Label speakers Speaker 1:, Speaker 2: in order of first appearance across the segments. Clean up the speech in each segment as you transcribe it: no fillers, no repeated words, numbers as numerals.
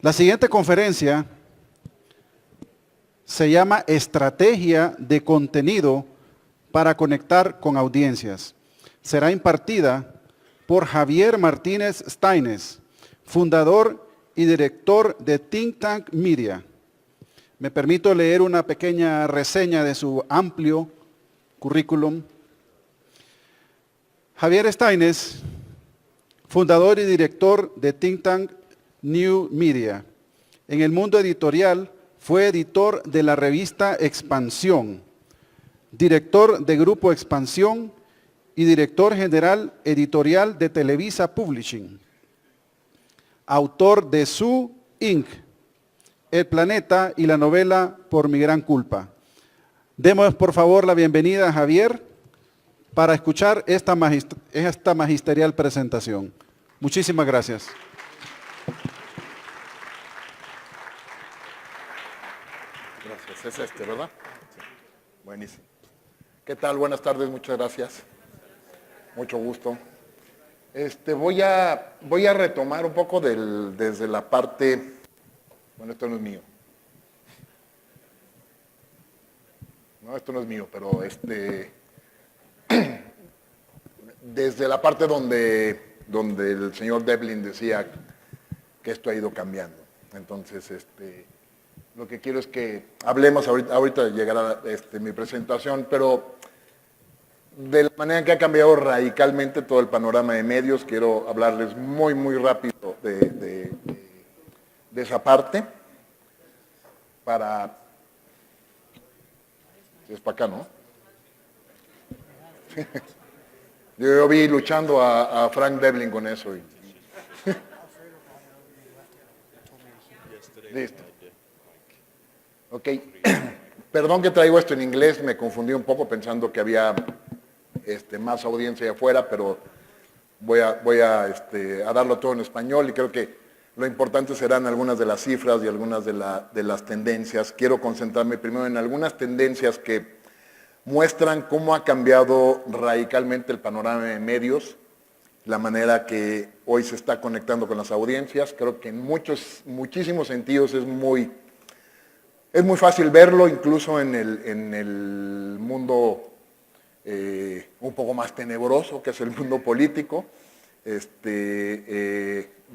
Speaker 1: La siguiente conferencia se llama Estrategia de contenido para conectar con audiencias. Será impartida por Javier Martínez Steines, fundador y director de Think Tank Media. Me permito leer una pequeña reseña de su amplio currículum. Javier Steines, fundador y director de Think Tank New Media. En el mundo editorial fue editor de la revista Expansión, director de Grupo Expansión y director general editorial de Televisa Publishing. Autor de Su Inc., El Planeta y la novela Por mi gran culpa. Demos por favor la bienvenida a Javier para escuchar esta magisterial presentación. Muchísimas gracias.
Speaker 2: Gracias, es ¿verdad? Sí. Buenísimo. ¿Qué tal? Buenas tardes, muchas gracias. Mucho gusto. Voy a retomar un poco desde la parte... Bueno, esto no es mío. No, esto no es mío, pero desde la parte donde el señor Devlin decía que esto ha ido cambiando. Entonces, lo que quiero es que hablemos, ahorita llegará mi presentación, pero de la manera que ha cambiado radicalmente todo el panorama de medios, quiero hablarles muy, muy rápido de esa parte para... Es para acá, ¿no? Yo vi luchando a Frank Devlin con eso. Listo. Ok. Perdón que traigo esto en inglés, me confundí un poco pensando que había más audiencia de afuera, pero voy a darlo todo en español y creo que lo importante serán algunas de las cifras y algunas de las tendencias. Quiero concentrarme primero en algunas tendencias que muestran cómo ha cambiado radicalmente el panorama de medios, la manera que hoy se está conectando con las audiencias. Creo que en muchísimos sentidos es muy fácil verlo, incluso en el mundo un poco más tenebroso, que es el mundo político.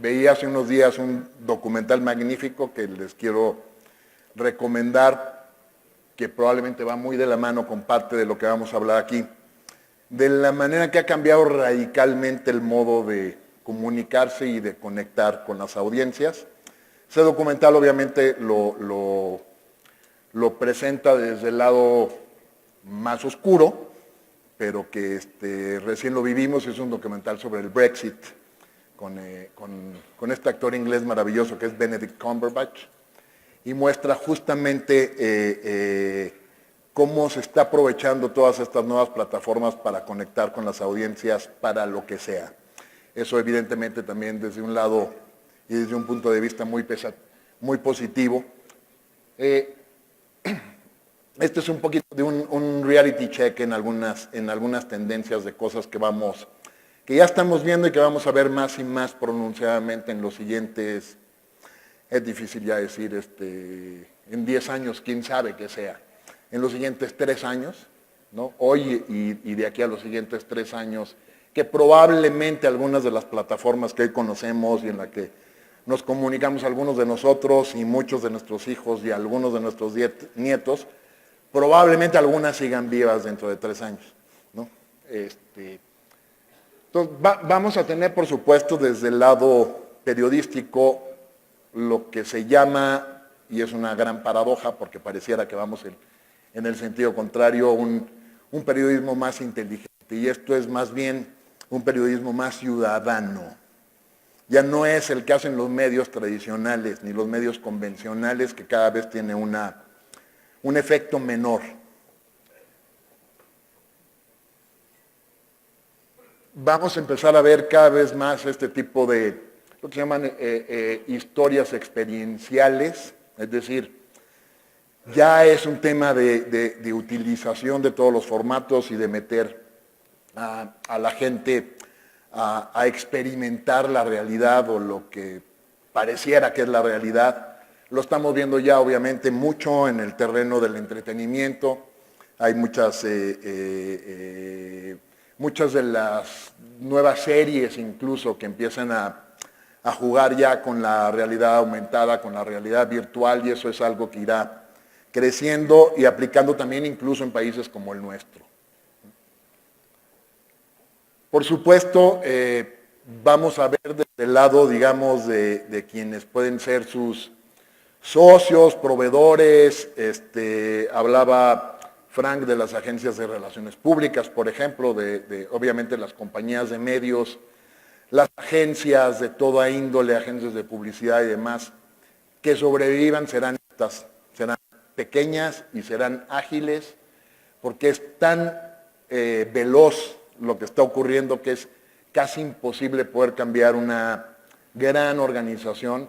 Speaker 2: Veía hace unos días un documental magnífico que les quiero recomendar, que probablemente va muy de la mano con parte de lo que vamos a hablar aquí, de la manera que ha cambiado radicalmente el modo de comunicarse y de conectar con las audiencias. Ese documental obviamente lo presenta desde el lado más oscuro, pero que recién lo vivimos. Es un documental sobre el Brexit, con este actor inglés maravilloso que es Benedict Cumberbatch, y muestra justamente cómo se está aprovechando todas estas nuevas plataformas para conectar con las audiencias para lo que sea. Eso evidentemente también desde un lado y desde un punto de vista muy positivo. Este es un poquito de un reality check en algunas tendencias de cosas que ya estamos viendo y que vamos a ver más y más pronunciadamente en los siguientes, es difícil ya decir, en 10 años, quién sabe qué sea, en los siguientes 3 años, ¿no? Hoy y de aquí a los siguientes 3 años, que probablemente algunas de las plataformas que hoy conocemos y en la que nos comunicamos algunos de nosotros y muchos de nuestros hijos y algunos de nuestros nietos, probablemente algunas sigan vivas dentro de 3 años, ¿no? Entonces, vamos a tener, por supuesto, desde el lado periodístico, lo que se llama, y es una gran paradoja porque pareciera que vamos en el sentido contrario, un periodismo más inteligente, y esto es más bien un periodismo más ciudadano. Ya no es el que hacen los medios tradicionales ni los medios convencionales, que cada vez tiene un efecto menor. Vamos a empezar a ver cada vez más este tipo de, lo que se llaman historias experienciales, es decir, ya es un tema de utilización de todos los formatos y de meter a la gente a experimentar la realidad o lo que pareciera que es la realidad. Lo estamos viendo ya obviamente mucho en el terreno del entretenimiento. Hay muchas de las nuevas series incluso que empiezan a jugar ya con la realidad aumentada, con la realidad virtual, y eso es algo que irá creciendo y aplicando también incluso en países como el nuestro. Por supuesto, vamos a ver desde el lado, digamos, de quienes pueden ser sus socios, proveedores. Hablaba Frank de las agencias de relaciones públicas, por ejemplo, obviamente las compañías de medios, las agencias de toda índole, agencias de publicidad y demás, que sobrevivan serán pequeñas y serán ágiles, porque es tan veloz lo que está ocurriendo que es casi imposible poder cambiar una gran organización,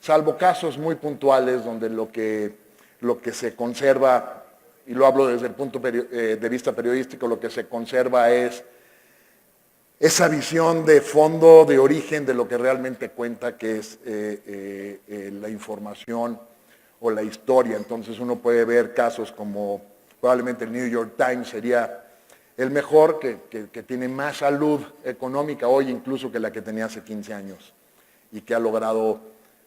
Speaker 2: salvo casos muy puntuales donde lo que se conserva, y lo hablo desde el punto de vista periodístico, lo que se conserva es esa visión de fondo, de origen, de lo que realmente cuenta, que es la información o la historia. Entonces uno puede ver casos como probablemente el New York Times sería el mejor, que tiene más salud económica hoy incluso que la que tenía hace 15 años y que ha logrado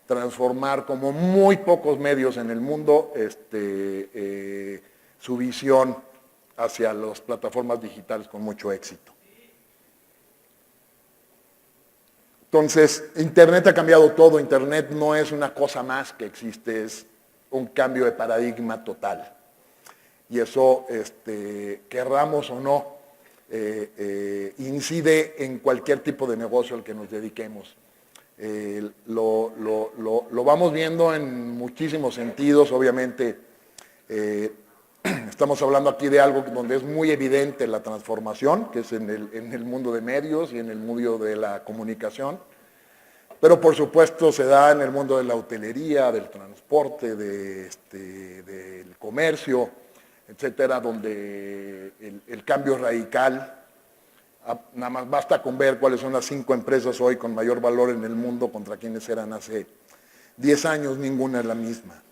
Speaker 2: transformar como muy pocos medios en el mundo su visión hacia las plataformas digitales con mucho éxito. Entonces, Internet ha cambiado todo. Internet no es una cosa más que existe, es un cambio de paradigma total. Y eso, querramos o no, incide en cualquier tipo de negocio al que nos dediquemos. Lo vamos viendo en muchísimos sentidos, obviamente. Estamos hablando aquí de algo donde es muy evidente la transformación, que es en el mundo de medios y en el mundo de la comunicación, pero por supuesto se da en el mundo de la hotelería, del transporte, del comercio, etcétera, donde el cambio es radical. Nada más basta con ver cuáles son las 5 empresas hoy con mayor valor en el mundo contra quienes eran hace 10 años, ninguna es la misma.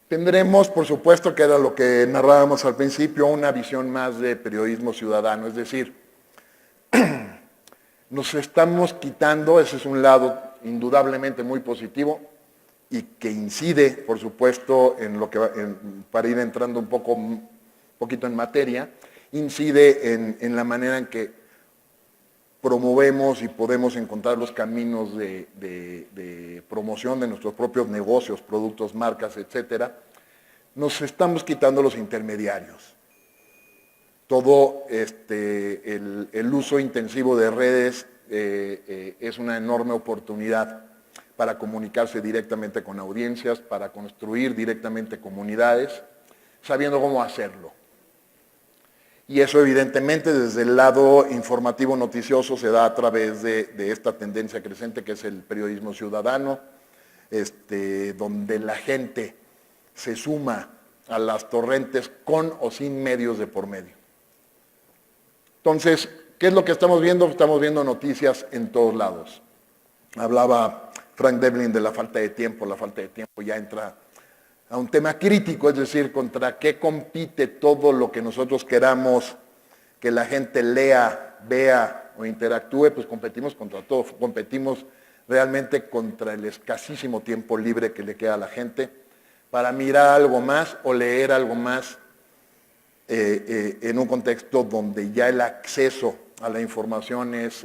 Speaker 2: Tendremos, por supuesto, que era lo que narrábamos al principio, una visión más de periodismo ciudadano, es decir, nos estamos quitando, ese es un lado indudablemente muy positivo y que incide, por supuesto, en lo que para ir entrando un poquito en materia, incide en la manera en que promovemos y podemos encontrar los caminos de promoción de nuestros propios negocios, productos, marcas, etcétera. Nos estamos quitando los intermediarios. Todo el uso intensivo de redes es una enorme oportunidad para comunicarse directamente con audiencias, para construir directamente comunidades, sabiendo cómo hacerlo. Y eso evidentemente desde el lado informativo noticioso se da a través de esta tendencia creciente que es el periodismo ciudadano, donde la gente se suma a las torrentes con o sin medios de por medio. Entonces, ¿qué es lo que estamos viendo? Estamos viendo noticias en todos lados. Hablaba Frank Devlin de la falta de tiempo ya entra a un tema crítico, es decir, contra qué compite todo lo que nosotros queramos que la gente lea, vea o interactúe, pues competimos contra todo, competimos realmente contra el escasísimo tiempo libre que le queda a la gente para mirar algo más o leer algo más en un contexto donde ya el acceso a la información es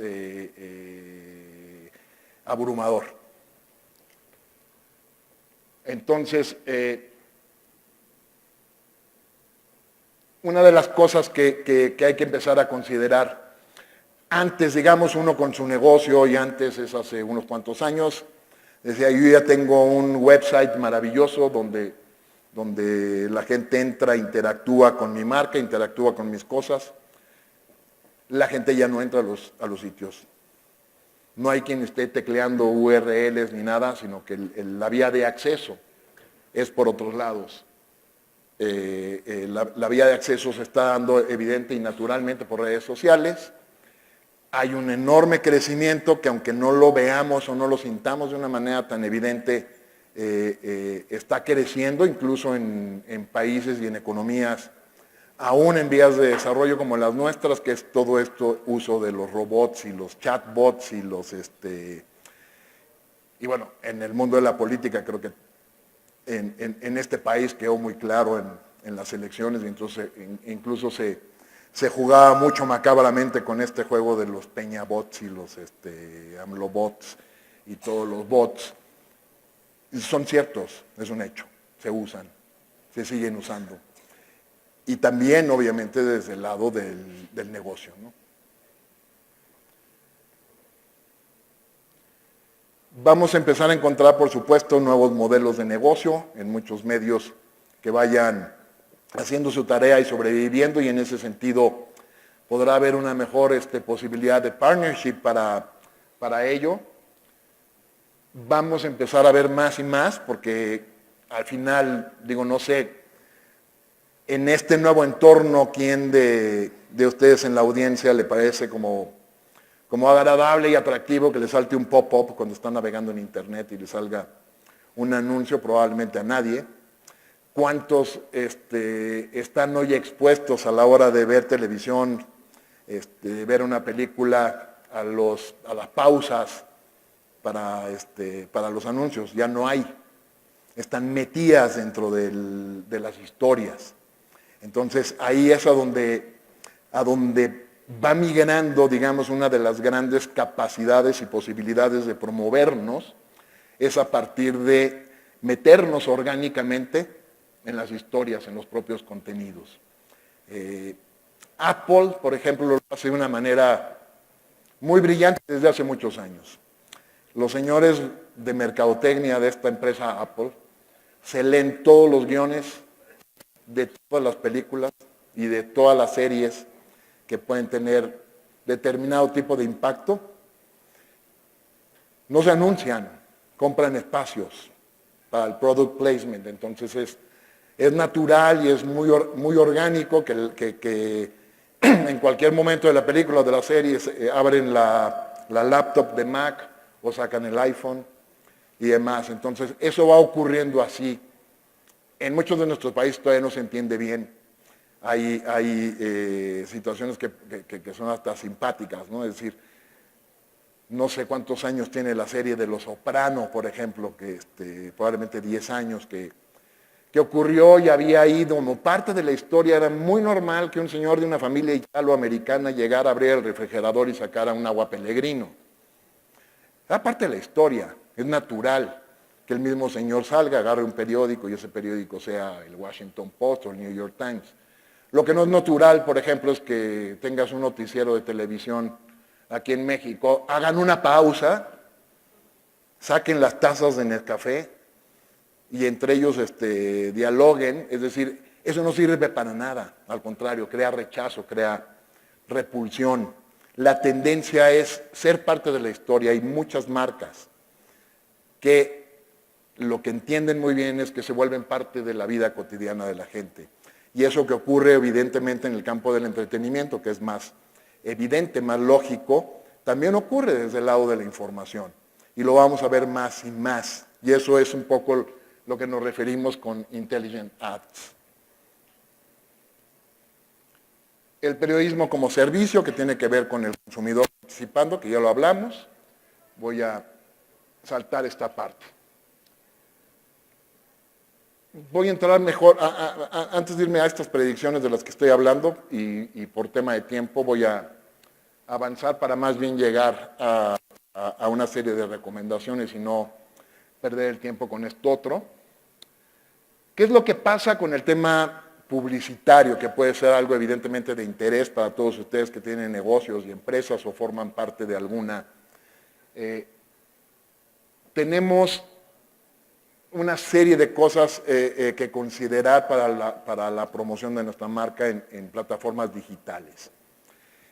Speaker 2: abrumador. Entonces, una de las cosas que hay que empezar a considerar, antes, digamos, uno con su negocio, y antes es hace unos cuantos años, decía, yo ya tengo un website maravilloso donde la gente entra, interactúa con mi marca, interactúa con mis cosas. La gente ya no entra a los sitios. No hay quien esté tecleando URLs ni nada, sino que la vía de acceso es por otros lados. La vía de acceso se está dando evidente y naturalmente por redes sociales. hay un enorme crecimiento que aunque no lo veamos o no lo sintamos de una manera tan evidente, está creciendo incluso en países y en economías aún en vías de desarrollo como las nuestras, que es todo esto uso de los robots y los chatbots y y bueno, en el mundo de la política creo que en este país quedó muy claro en las elecciones, y incluso se jugaba mucho macabramente con este juego de los peñabots y los AMLObots y todos los bots. Y son ciertos, es un hecho, se usan, se siguen usando. Y también, obviamente, desde el lado del negocio, ¿no? Vamos a empezar a encontrar, por supuesto, nuevos modelos de negocio en muchos medios que vayan haciendo su tarea y sobreviviendo, y en ese sentido podrá haber una mejor posibilidad de partnership para ello. Vamos a empezar a ver más y más, porque al final, digo, no sé, en este nuevo entorno, ¿quién de ustedes en la audiencia le parece como agradable y atractivo que le salte un pop-up cuando están navegando en internet y le salga un anuncio? Probablemente a nadie. ¿Cuántos están hoy expuestos a la hora de ver televisión, de ver una película, a las pausas para los anuncios? Ya no hay. Están metidas dentro de las historias. Entonces ahí es a donde va migrando, digamos, una de las grandes capacidades y posibilidades de promovernos, es a partir de meternos orgánicamente en las historias, en los propios contenidos. Apple, por ejemplo, lo hace de una manera muy brillante desde hace muchos años. Los señores de mercadotecnia de esta empresa Apple se leen todos los guiones de todas las películas y de todas las series que pueden tener determinado tipo de impacto. No se anuncian, compran espacios para el product placement. Entonces es natural y es muy orgánico que en cualquier momento de la película o de la serie abren la laptop de Mac o sacan el iPhone y demás. Entonces eso va ocurriendo así. En muchos de nuestros países todavía no se entiende bien. Hay situaciones que son hasta simpáticas, ¿no? Es decir, no sé cuántos años tiene la serie de Los Soprano, por ejemplo, que probablemente 10 años, que ocurrió y había ahí como parte de la historia. Era muy normal que un señor de una familia italoamericana llegara a abrir el refrigerador y sacara un agua Pellegrino. Era parte de la historia, es natural que el mismo señor salga, agarre un periódico y ese periódico sea el Washington Post o el New York Times. Lo que no es natural, por ejemplo, es que tengas un noticiero de televisión aquí en México, hagan una pausa, saquen las tazas de Nescafé y entre ellos dialoguen. Es decir, eso no sirve para nada, al contrario, crea rechazo, crea repulsión. La tendencia es ser parte de la historia. Hay muchas marcas que lo que entienden muy bien es que se vuelven parte de la vida cotidiana de la gente. Y eso que ocurre evidentemente en el campo del entretenimiento, que es más evidente, más lógico, también ocurre desde el lado de la información. Y lo vamos a ver más y más. Y eso es un poco lo que nos referimos con Intelligent Ads. El periodismo como servicio, que tiene que ver con el consumidor participando, que ya lo hablamos. Voy a saltar esta parte. Voy a entrar mejor, antes de irme a estas predicciones de las que estoy hablando, y por tema de tiempo voy a avanzar para más bien llegar a una serie de recomendaciones y no perder el tiempo con esto otro. ¿Qué es lo que pasa con el tema publicitario, que puede ser algo evidentemente de interés para todos ustedes que tienen negocios y empresas o forman parte de alguna? Tenemos una serie de cosas que considerar para la promoción de nuestra marca en plataformas digitales.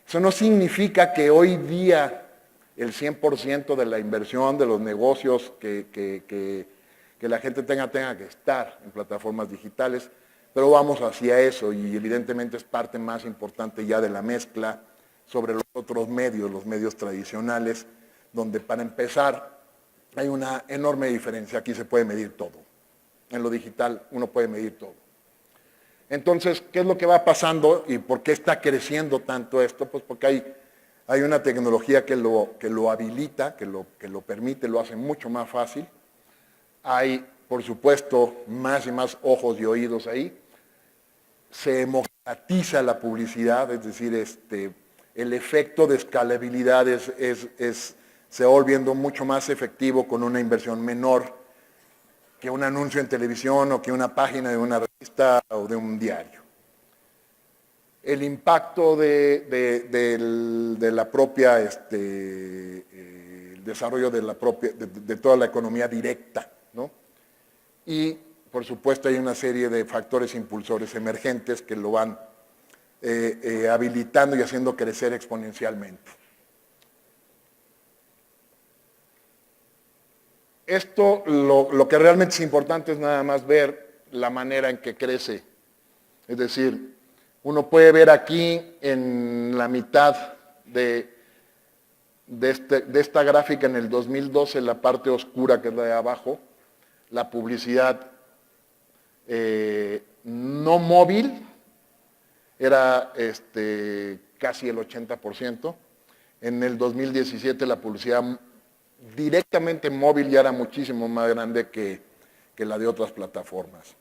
Speaker 2: Eso no significa que hoy día el 100% de la inversión de los negocios que la gente tenga que estar en plataformas digitales, pero vamos hacia eso y evidentemente es parte más importante ya de la mezcla, sobre los otros medios, los medios tradicionales, donde para empezar hay una enorme diferencia. Aquí se puede medir todo. En lo digital uno puede medir todo. Entonces, ¿qué es lo que va pasando y por qué está creciendo tanto esto? Pues porque hay una tecnología que lo habilita, que lo permite, lo hace mucho más fácil. Hay, por supuesto, más y más ojos y oídos ahí. Se democratiza la publicidad, es decir, el efecto de escalabilidad se va volviendo mucho más efectivo con una inversión menor que un anuncio en televisión o que una página de una revista o de un diario. El impacto de la propia, el desarrollo de toda la economía directa, ¿no? Y, por supuesto, hay una serie de factores impulsores emergentes que lo van habilitando y haciendo crecer exponencialmente. Esto, lo que realmente es importante es nada más ver la manera en que crece. Es decir, uno puede ver aquí en la mitad de esta gráfica en el 2012, la parte oscura que es la de abajo, la publicidad no móvil era casi el 80%. En el 2017 la publicidad directamente móvil ya era muchísimo más grande que la de otras plataformas.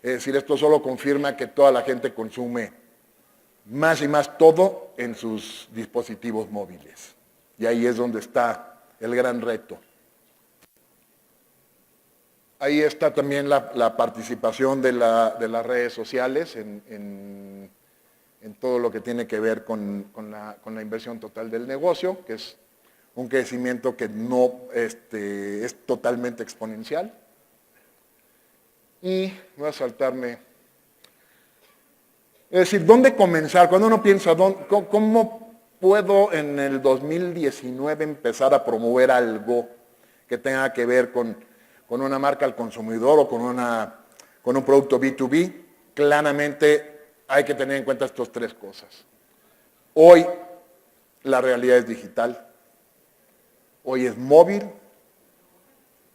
Speaker 2: Es decir, esto solo confirma que toda la gente consume más y más todo en sus dispositivos móviles. Y ahí es donde está el gran reto. Ahí está también la participación de las redes sociales en todo lo que tiene que ver con la inversión total del negocio, que es un crecimiento que no es totalmente exponencial. Y voy a saltarme. Es decir, ¿dónde comenzar? Cuando uno piensa, ¿cómo puedo en el 2019 empezar a promover algo que tenga que ver con una marca al consumidor o con un producto B2B? Claramente hay que tener en cuenta estas tres cosas. Hoy la realidad es digital. Hoy es móvil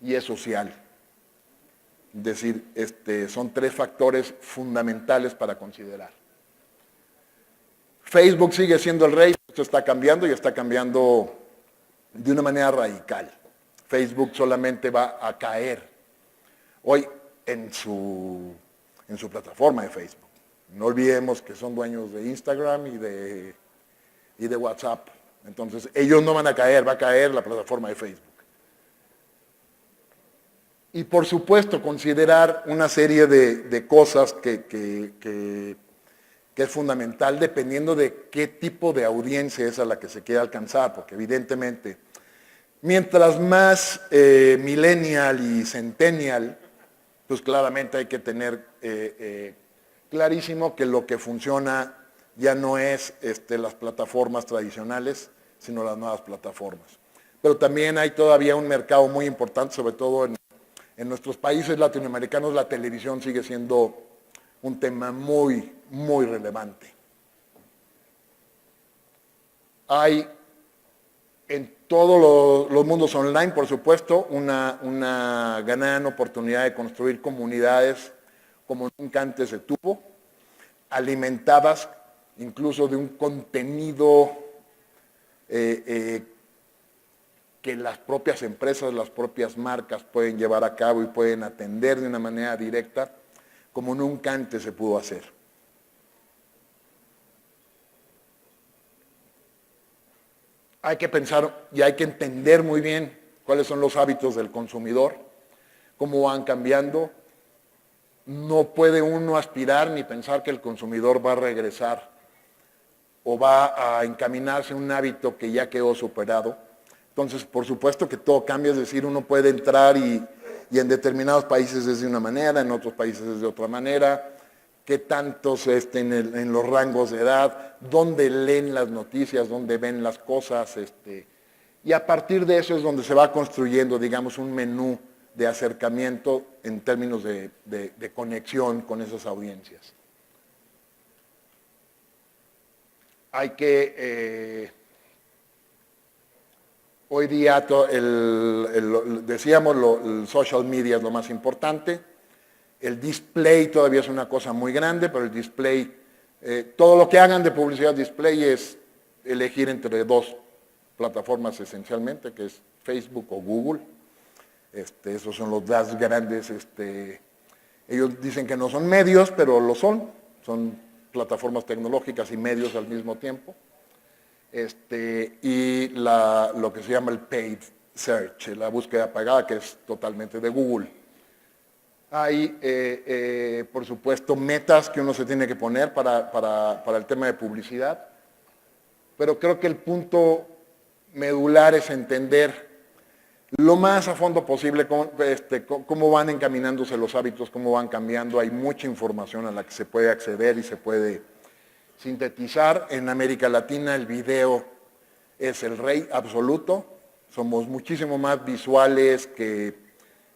Speaker 2: y es social. Es decir, son tres factores fundamentales para considerar. Facebook sigue siendo el rey, esto está cambiando y está cambiando de una manera radical. Facebook solamente va a caer hoy en su plataforma de Facebook. No olvidemos que son dueños de Instagram y de WhatsApp. Entonces, ellos no van a caer, va a caer la plataforma de Facebook. Y por supuesto, considerar una serie de cosas que es fundamental dependiendo de qué tipo de audiencia es a la que se quiere alcanzar, porque evidentemente, mientras más millennial y centennial, pues claramente hay que tener clarísimo que lo que funciona ya no es las plataformas tradicionales, sino las nuevas plataformas. Pero también hay todavía un mercado muy importante, sobre todo en nuestros países latinoamericanos, la televisión sigue siendo un tema muy, muy relevante. Hay en todos los mundos online, por supuesto, una gran oportunidad de construir comunidades como nunca antes se tuvo, alimentadas incluso de un contenido que las propias empresas, las propias marcas pueden llevar a cabo y pueden atender de una manera directa como nunca antes se pudo hacer. Hay que pensar y hay que entender muy bien cuáles son los hábitos del consumidor, cómo van cambiando. No puede uno aspirar ni pensar que el consumidor va a regresar o va a encaminarse a un hábito que ya quedó superado. Entonces, por supuesto que todo cambia, es decir, uno puede entrar y en determinados países es de una manera, en otros países es de otra manera, qué tantos en los rangos de edad, dónde leen las noticias, dónde ven las cosas, y a partir de eso es donde se va construyendo, digamos, un menú de acercamiento en términos de conexión con esas audiencias. hay que, hoy día, decíamos, el social media es lo más importante. El display todavía es una cosa muy grande, pero el display, todo lo que hagan de publicidad display es elegir entre dos plataformas esencialmente, que es Facebook o Google. Esos son los dos grandes, ellos dicen que no son medios, pero lo son plataformas tecnológicas y medios al mismo tiempo. Y lo que se llama el paid search, la búsqueda pagada, que es totalmente de Google. Hay, por supuesto, metas que uno se tiene que poner para el tema de publicidad, pero creo que el punto medular es entender lo más a fondo posible cómo van encaminándose los hábitos, cómo van cambiando. Hay mucha información a la que se puede acceder y se puede sintetizar. En América Latina el video es el rey absoluto. Somos muchísimo más visuales que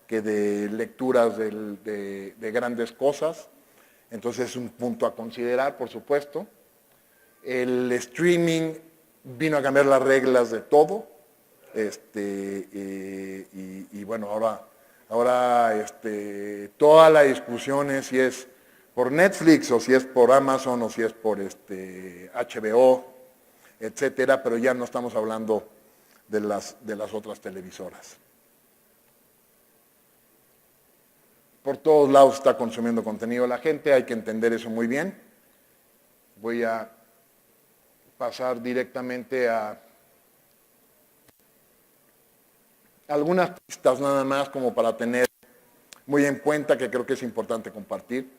Speaker 2: de lecturas de grandes cosas. Entonces es un punto a considerar, por supuesto. El streaming vino a cambiar las reglas de todo. Y bueno, ahora toda la discusión es si es por Netflix o si es por Amazon o si es por HBO, etcétera, pero ya no estamos hablando de las otras televisoras. Por todos lados está consumiendo contenido la gente, hay que entender eso muy bien. Voy a pasar directamente a algunas pistas nada más como para tener muy en cuenta, que creo que es importante compartir.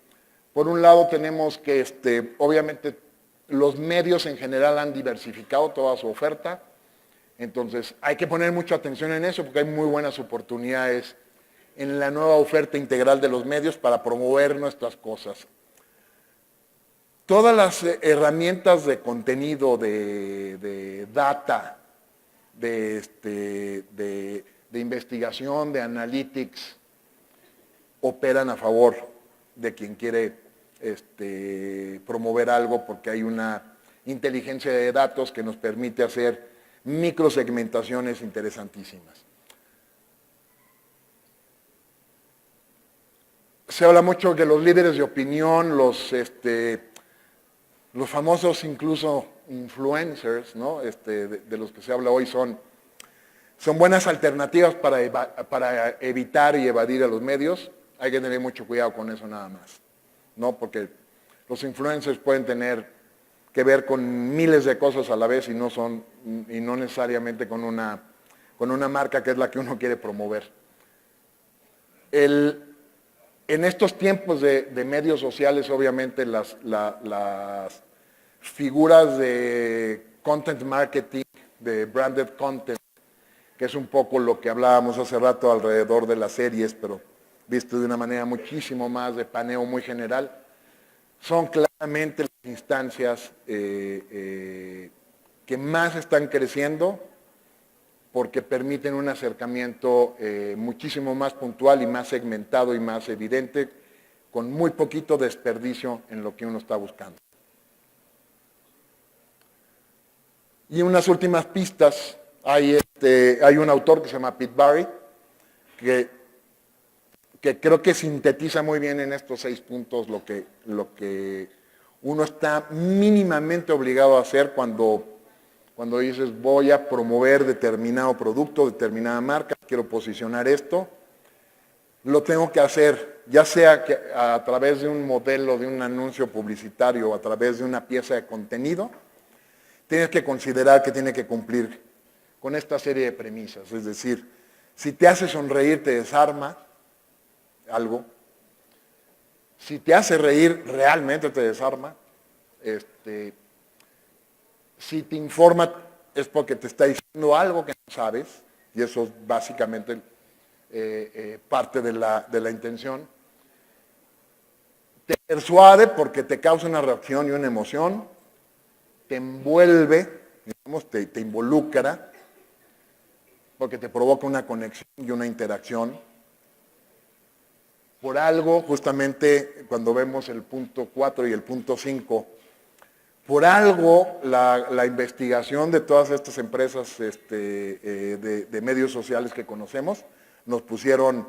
Speaker 2: Por un lado tenemos que obviamente los medios en general han diversificado toda su oferta, entonces hay que poner mucha atención en eso porque hay muy buenas oportunidades en la nueva oferta integral de los medios para promover nuestras cosas. Todas las herramientas de contenido, de data, de investigación, de analytics, operan a favor de quien quiere promover algo porque hay una inteligencia de datos que nos permite hacer microsegmentaciones interesantísimas. Se habla mucho que los líderes de opinión, los famosos incluso influencers, ¿no? de los que se habla hoy son buenas alternativas para evitar y evadir a los medios. Hay que tener mucho cuidado con eso nada más, ¿no? Porque los influencers pueden tener que ver con miles de cosas a la vez y no necesariamente con una marca que es la que uno quiere promover. En estos tiempos de medios sociales, obviamente las figuras de content marketing, de branded content, que es un poco lo que hablábamos hace rato alrededor de las series, pero visto de una manera muchísimo más de paneo muy general, son claramente las instancias que más están creciendo porque permiten un acercamiento muchísimo más puntual y más segmentado y más evidente, con muy poquito desperdicio en lo que uno está buscando. Y unas últimas pistas, hay un autor que se llama Pete Barry, que creo que sintetiza muy bien en estos 6 puntos lo que uno está mínimamente obligado a hacer cuando dices voy a promover determinado producto, determinada marca, quiero posicionar esto, lo tengo que hacer, ya sea que a través de un modelo, de un anuncio publicitario o a través de una pieza de contenido, tienes que considerar que tiene que cumplir con esta serie de premisas. Es decir, si te hace sonreír, te desarma algo. Si te hace reír, realmente te desarma. Si te informa, es porque te está diciendo algo que no sabes, y eso es básicamente parte de la intención. Te persuade porque te causa una reacción y una emoción, te envuelve, digamos, te involucra, porque te provoca una conexión y una interacción. Por algo, justamente cuando vemos el punto 4 y el punto 5, Por algo, la investigación de todas estas empresas de medios sociales que conocemos nos pusieron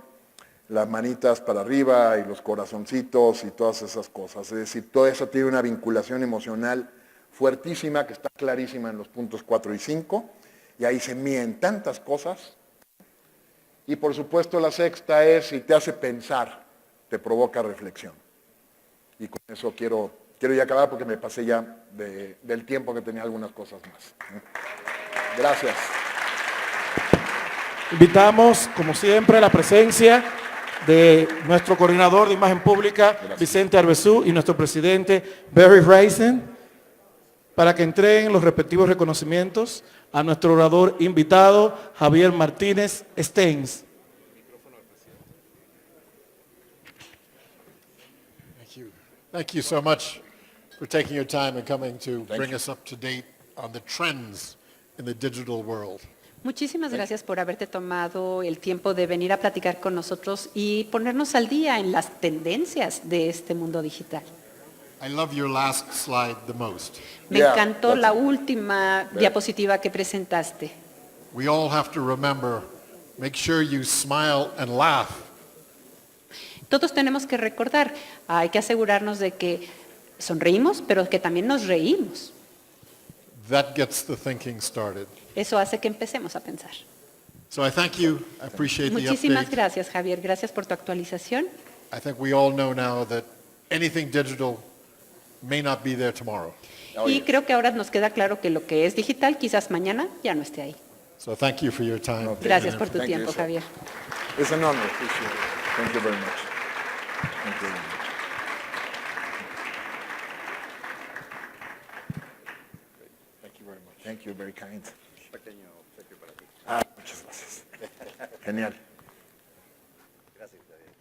Speaker 2: las manitas para arriba y los corazoncitos y todas esas cosas. Es decir, todo eso tiene una vinculación emocional fuertísima que está clarísima en los puntos 4 y 5 y ahí se miden tantas cosas. Y por supuesto la sexta es si te hace pensar, te provoca reflexión. Y con eso quiero ya acabar porque me pasé ya del tiempo que tenía algunas cosas más. Gracias.
Speaker 3: Invitamos, como siempre, a la presencia de nuestro coordinador de imagen pública, Vicente Arbezú, y nuestro presidente, Barry Reisen, para que entreguen los respectivos reconocimientos a nuestro orador invitado, Javier Martínez Steins.
Speaker 4: Thank you so much for taking your time and coming to bring us up to date on the trends in the digital world.
Speaker 5: Muchísimas gracias por haberte tomado el tiempo de venir a platicar con nosotros y ponernos al día en las tendencias de este mundo digital.
Speaker 4: I love your last slide the most.
Speaker 5: Me
Speaker 2: Yeah,
Speaker 5: encantó
Speaker 2: that's
Speaker 5: la
Speaker 2: it.
Speaker 5: última diapositiva que presentaste.
Speaker 4: We all have to remember, make sure you smile and laugh.
Speaker 5: Todos tenemos que recordar, hay que asegurarnos de que sonreímos, pero que también nos reímos.
Speaker 4: That gets the thinking started.
Speaker 5: Eso hace que empecemos a pensar.
Speaker 4: So I thank you. I appreciate the
Speaker 5: Muchísimas
Speaker 4: update.
Speaker 5: gracias, Javier. Gracias por tu actualización.
Speaker 4: I think we all know now that anything digital may not be there tomorrow.
Speaker 5: Y creo que ahora nos queda claro que lo que es digital quizás mañana ya no esté ahí.
Speaker 4: So thank you for your time.
Speaker 5: Gracias por tu
Speaker 2: Thank you,
Speaker 5: tiempo,
Speaker 2: sir.
Speaker 5: Javier.
Speaker 2: It's an honor. Appreciate it. Thank you very much. Thank you very much. Thank you very much. Thank you, very kind. Muchas gracias. Genial. Gracias, Javier.